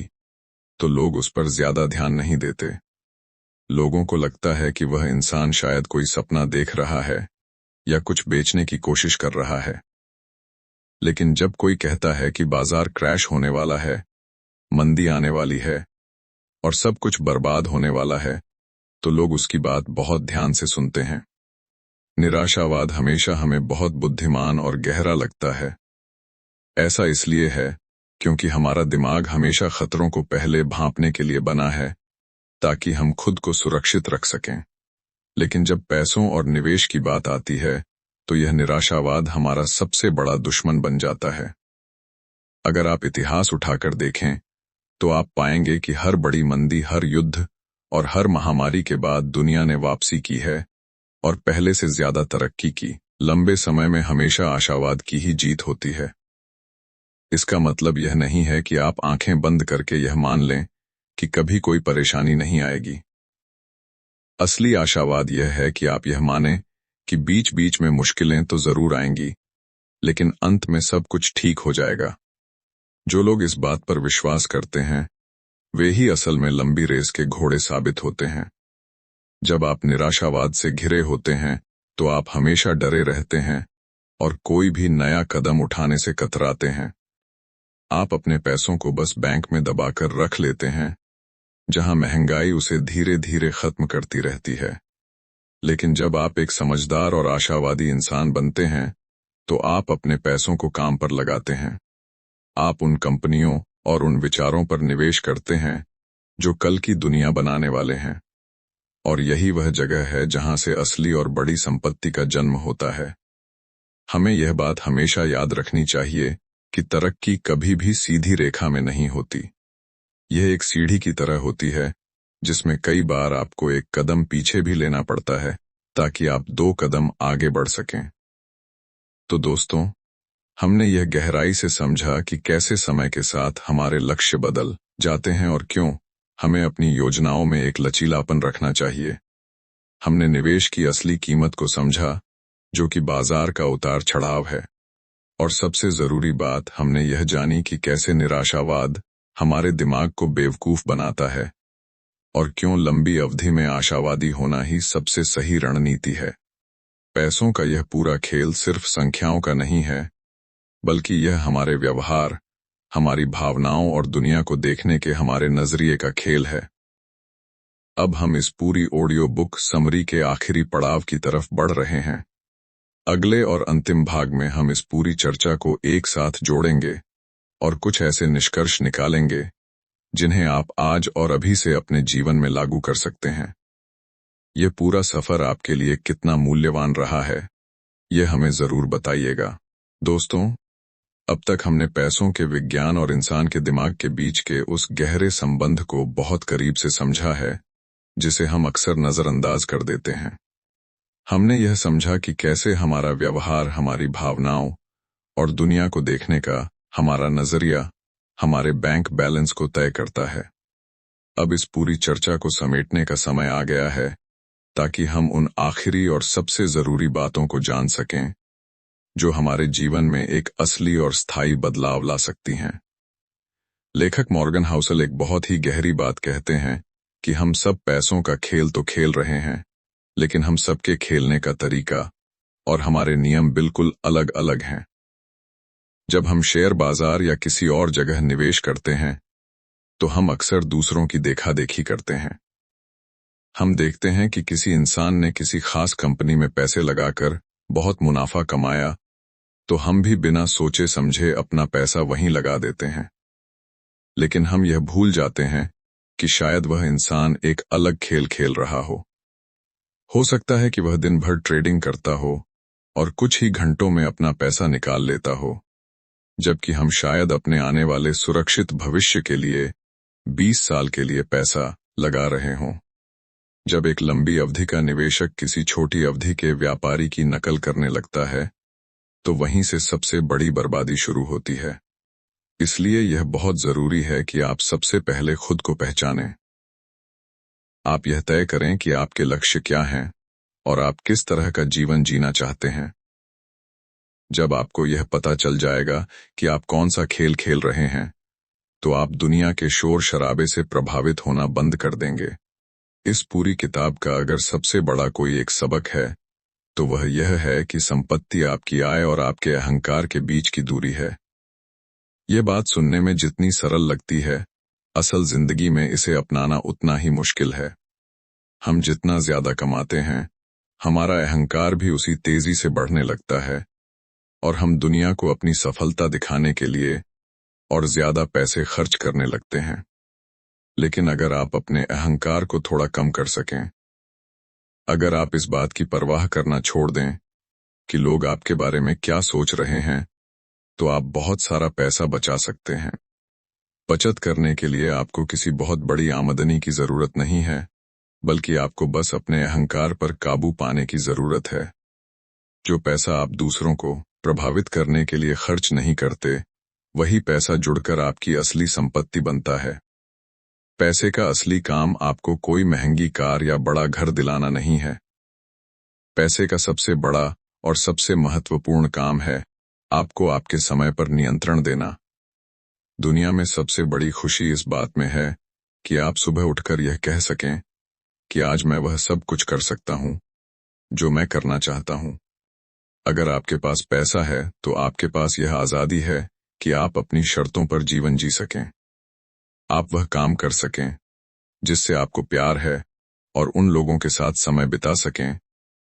तो लोग उस पर ज्यादा ध्यान नहीं देते। लोगों को लगता है कि वह इंसान शायद कोई सपना देख रहा है या कुछ बेचने की कोशिश कर रहा है। लेकिन जब कोई कहता है कि बाजार क्रैश होने वाला है, मंदी आने वाली है और सब कुछ बर्बाद होने वाला है, तो लोग उसकी बात बहुत ध्यान से सुनते हैं। निराशावाद हमेशा हमें बहुत बुद्धिमान और गहरा लगता है। ऐसा इसलिए है क्योंकि हमारा दिमाग हमेशा खतरों को पहले भांपने के लिए बना है ताकि हम खुद को सुरक्षित रख सकें। लेकिन जब पैसों और निवेश की बात आती है तो यह निराशावाद हमारा सबसे बड़ा दुश्मन बन जाता है। अगर आप इतिहास उठाकर देखें तो आप पाएंगे कि हर बड़ी मंदी, हर युद्ध और हर महामारी के बाद दुनिया ने वापसी की है और पहले से ज्यादा तरक्की की। लंबे समय में हमेशा आशावाद की ही जीत होती है। इसका मतलब यह नहीं है कि आप आंखें बंद करके यह मान लें कि कभी कोई परेशानी नहीं आएगी। असली आशावाद यह है कि आप यह मानें कि बीच बीच में मुश्किलें तो जरूर आएंगी, लेकिन अंत में सब कुछ ठीक हो जाएगा। जो लोग इस बात पर विश्वास करते हैं वे ही असल में लंबी रेस के घोड़े साबित होते हैं। जब आप निराशावाद से घिरे होते हैं तो आप हमेशा डरे रहते हैं और कोई भी नया कदम उठाने से कतराते हैं। आप अपने पैसों को बस बैंक में दबाकर रख लेते हैं, जहां महंगाई उसे धीरे धीरे खत्म करती रहती है। लेकिन जब आप एक समझदार और आशावादी इंसान बनते हैं तो आप अपने पैसों को काम पर लगाते हैं। आप उन कंपनियों और उन विचारों पर निवेश करते हैं जो कल की दुनिया बनाने वाले हैं। और यही वह जगह है जहां से असली और बड़ी संपत्ति का जन्म होता है। हमें यह बात हमेशा याद रखनी चाहिए कि तरक्की कभी भी सीधी रेखा में नहीं होती। यह एक सीढ़ी की तरह होती है जिसमें कई बार आपको एक कदम पीछे भी लेना पड़ता है ताकि आप 2 कदम आगे बढ़ सकें। तो दोस्तों, हमने यह गहराई से समझा कि कैसे समय के साथ हमारे लक्ष्य बदल जाते हैं और क्यों हमें अपनी योजनाओं में एक लचीलापन रखना चाहिए। हमने निवेश की असली कीमत को समझा, जो कि बाजार का उतार चढ़ाव है। और सबसे जरूरी बात हमने यह जानी कि कैसे निराशावाद हमारे दिमाग को बेवकूफ बनाता है और क्यों लंबी अवधि में आशावादी होना ही सबसे सही रणनीति है। पैसों का यह पूरा खेल सिर्फ संख्याओं का नहीं है, बल्कि यह हमारे व्यवहार, हमारी भावनाओं और दुनिया को देखने के हमारे नजरिए का खेल है। अब हम इस पूरी ऑडियो बुक समरी के आखिरी पड़ाव की तरफ बढ़ रहे हैं। अगले और अंतिम भाग में हम इस पूरी चर्चा को एक साथ जोड़ेंगे और कुछ ऐसे निष्कर्ष निकालेंगे जिन्हें आप आज और अभी से अपने जीवन में लागू कर सकते हैं। यह पूरा सफर आपके लिए कितना मूल्यवान रहा है, यह हमें जरूर बताइएगा। दोस्तों, अब तक हमने पैसों के विज्ञान और इंसान के दिमाग के बीच के उस गहरे संबंध को बहुत करीब से समझा है जिसे हम अक्सर नजरअंदाज कर देते हैं। हमने यह समझा कि कैसे हमारा व्यवहार, हमारी भावनाओं और दुनिया को देखने का हमारा नजरिया हमारे बैंक बैलेंस को तय करता है। अब इस पूरी चर्चा को समेटने का समय आ गया है ताकि हम उन आखिरी और सबसे जरूरी बातों को जान सकें जो हमारे जीवन में एक असली और स्थायी बदलाव ला सकती हैं। लेखक मॉर्गन हाउसल एक बहुत ही गहरी बात कहते हैं कि हम सब पैसों का खेल तो खेल रहे हैं, लेकिन हम सबके खेलने का तरीका और हमारे नियम बिल्कुल अलग अलग हैं। जब हम शेयर बाजार या किसी और जगह निवेश करते हैं तो हम अक्सर दूसरों की देखा देखी करते हैं। हम देखते हैं कि किसी इंसान ने किसी खास कंपनी में पैसे लगाकर बहुत मुनाफा कमाया, तो हम भी बिना सोचे समझे अपना पैसा वहीं लगा देते हैं। लेकिन हम यह भूल जाते हैं कि शायद वह इंसान एक अलग खेल खेल रहा हो सकता है कि वह दिन भर ट्रेडिंग करता हो और कुछ ही घंटों में अपना पैसा निकाल लेता हो, जबकि हम शायद अपने आने वाले सुरक्षित भविष्य के लिए 20 साल के लिए पैसा लगा रहे हों। जब एक लंबी अवधि का निवेशक किसी छोटी अवधि के व्यापारी की नकल करने लगता है, तो वहीं से सबसे बड़ी बर्बादी शुरू होती है। इसलिए यह बहुत जरूरी है कि आप सबसे पहले खुद को पहचानें। आप यह तय करें कि आपके लक्ष्य क्या हैं और आप किस तरह का जीवन जीना चाहते हैं। जब आपको यह पता चल जाएगा कि आप कौन सा खेल खेल रहे हैं, तो आप दुनिया के शोर शराबे से प्रभावित होना बंद कर देंगे। इस पूरी किताब का अगर सबसे बड़ा कोई एक सबक है, तो वह यह है कि संपत्ति आपकी आय और आपके अहंकार के बीच की दूरी है। यह बात सुनने में जितनी सरल लगती है, असल जिंदगी में इसे अपनाना उतना ही मुश्किल है। हम जितना ज्यादा कमाते हैं, हमारा अहंकार भी उसी तेजी से बढ़ने लगता है और हम दुनिया को अपनी सफलता दिखाने के लिए और ज्यादा पैसे खर्च करने लगते हैं। लेकिन अगर आप अपने अहंकार को थोड़ा कम कर सकें, अगर आप इस बात की परवाह करना छोड़ दें कि लोग आपके बारे में क्या सोच रहे हैं, तो आप बहुत सारा पैसा बचा सकते हैं। बचत करने के लिए आपको किसी बहुत बड़ी आमदनी की जरूरत नहीं है, बल्कि आपको बस अपने अहंकार पर काबू पाने की जरूरत है। जो पैसा आप दूसरों को प्रभावित करने के लिए खर्च नहीं करते, वही पैसा जुड़कर आपकी असली संपत्ति बनता है। पैसे का असली काम आपको कोई महंगी कार या बड़ा घर दिलाना नहीं है। पैसे का सबसे बड़ा और सबसे महत्वपूर्ण काम है आपको आपके समय पर नियंत्रण देना। दुनिया में सबसे बड़ी खुशी इस बात में है कि आप सुबह उठकर यह कह सकें कि आज मैं वह सब कुछ कर सकता हूं जो मैं करना चाहता हूं। अगर आपके पास पैसा है, तो आपके पास यह आजादी है कि आप अपनी शर्तों पर जीवन जी सकें। आप वह काम कर सकें जिससे आपको प्यार है और उन लोगों के साथ समय बिता सकें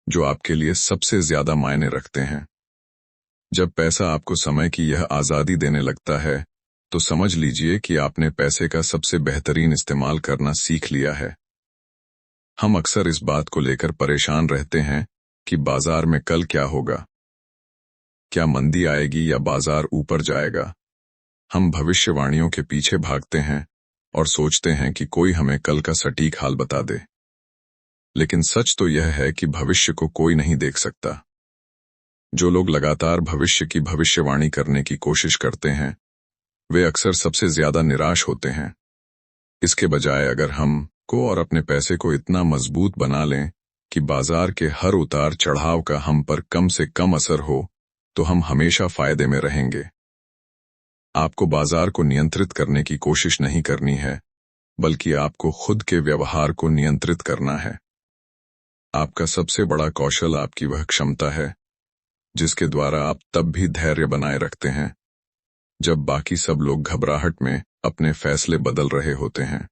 जो आपके लिए सबसे ज्यादा मायने रखते हैं। जब पैसा आपको समय की यह आजादी देने लगता है, तो समझ लीजिए कि आपने पैसे का सबसे बेहतरीन इस्तेमाल करना सीख लिया है। हम अक्सर इस बात को लेकर परेशान रहते हैं कि बाजार में कल क्या होगा, क्या मंदी आएगी या बाजार ऊपर जाएगा। हम भविष्यवाणियों के पीछे भागते हैं और सोचते हैं कि कोई हमें कल का सटीक हाल बता दे। लेकिन सच तो यह है कि भविष्य को कोई नहीं देख सकता। जो लोग लगातार भविष्य की भविष्यवाणी करने की कोशिश करते हैं, वे अक्सर सबसे ज्यादा निराश होते हैं। इसके बजाय अगर हम को और अपने पैसे को इतना मजबूत बना लें कि बाजार के हर उतार चढ़ाव का हम पर कम से कम असर हो, तो हम हमेशा फायदे में रहेंगे। आपको बाजार को नियंत्रित करने की कोशिश नहीं करनी है, बल्कि आपको खुद के व्यवहार को नियंत्रित करना है। आपका सबसे बड़ा कौशल आपकी वह क्षमता है जिसके द्वारा आप तब भी धैर्य बनाए रखते हैं जब बाकी सब लोग घबराहट में अपने फैसले बदल रहे होते हैं।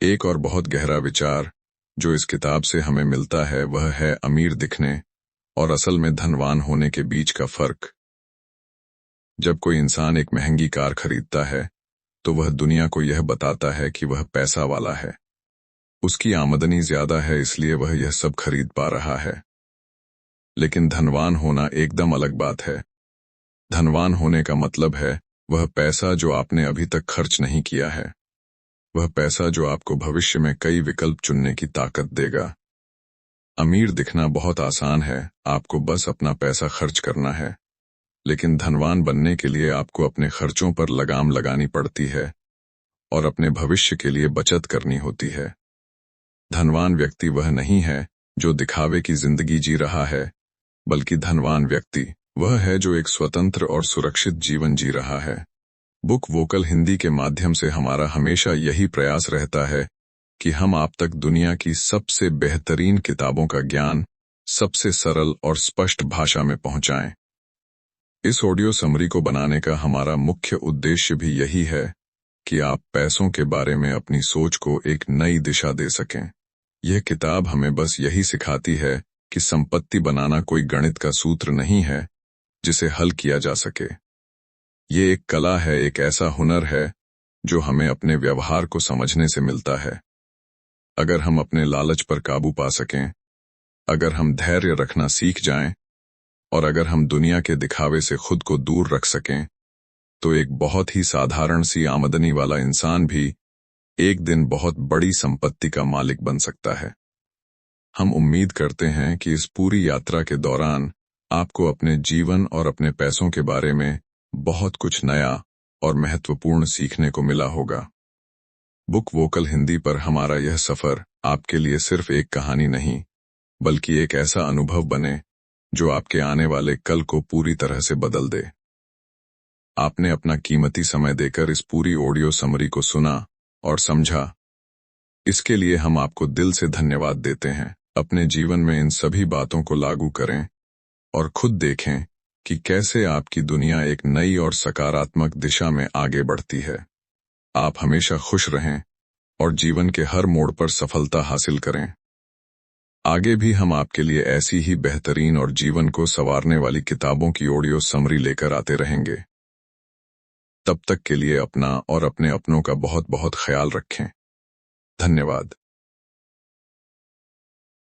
एक और बहुत गहरा विचार जो इस किताब से हमें मिलता है, वह है अमीर दिखने और असल में धनवान होने के बीच का फर्क। जब कोई इंसान एक महंगी कार खरीदता है तो वह दुनिया को यह बताता है कि वह पैसा वाला है। उसकी आमदनी ज्यादा है इसलिए वह यह सब खरीद पा रहा है। लेकिन धनवान होना एकदम अलग बात है। धनवान होने का मतलब है वह पैसा जो आपने अभी तक खर्च नहीं किया है, वह पैसा जो आपको भविष्य में कई विकल्प चुनने की ताकत देगा। अमीर दिखना बहुत आसान है, आपको बस अपना पैसा खर्च करना है। लेकिन धनवान बनने के लिए आपको अपने खर्चों पर लगाम लगानी पड़ती है और अपने भविष्य के लिए बचत करनी होती है। धनवान व्यक्ति वह नहीं है जो दिखावे की जिंदगी जी रहा है, बल्कि धनवान व्यक्ति वह है जो एक स्वतंत्र और सुरक्षित जीवन जी रहा है। बुक वोकल हिंदी के माध्यम से हमारा हमेशा यही प्रयास रहता है कि हम आप तक दुनिया की सबसे बेहतरीन किताबों का ज्ञान सबसे सरल और स्पष्ट भाषा में पहुंचाएं। इस ऑडियो समरी को बनाने का हमारा मुख्य उद्देश्य भी यही है कि आप पैसों के बारे में अपनी सोच को एक नई दिशा दे सकें। यह किताब हमें बस यही सिखाती है कि संपत्ति बनाना कोई गणित का सूत्र नहीं है जिसे हल किया जा सके। ये एक कला है, एक ऐसा हुनर है जो हमें अपने व्यवहार को समझने से मिलता है। अगर हम अपने लालच पर काबू पा सकें, अगर हम धैर्य रखना सीख जाएं, और अगर हम दुनिया के दिखावे से खुद को दूर रख सकें, तो एक बहुत ही साधारण सी आमदनी वाला इंसान भी एक दिन बहुत बड़ी संपत्ति का मालिक बन सकता है। हम उम्मीद करते हैं कि इस पूरी यात्रा के दौरान आपको अपने जीवन और अपने पैसों के बारे में बहुत कुछ नया और महत्वपूर्ण सीखने को मिला होगा। बुक वोकल हिंदी पर हमारा यह सफर आपके लिए सिर्फ एक कहानी नहीं, बल्कि एक ऐसा अनुभव बने जो आपके आने वाले कल को पूरी तरह से बदल दे। आपने अपना कीमती समय देकर इस पूरी ऑडियो समरी को सुना और समझा, इसके लिए हम आपको दिल से धन्यवाद देते हैं। अपने जीवन में इन सभी बातों को लागू करें और खुद देखें कि कैसे आपकी दुनिया एक नई और सकारात्मक दिशा में आगे बढ़ती है। आप हमेशा खुश रहें और जीवन के हर मोड़ पर सफलता हासिल करें। आगे भी हम आपके लिए ऐसी ही बेहतरीन और जीवन को संवारने वाली किताबों की ऑडियो समरी लेकर आते रहेंगे। तब तक के लिए अपना और अपने अपनों का बहुत बहुत ख्याल रखें। धन्यवाद।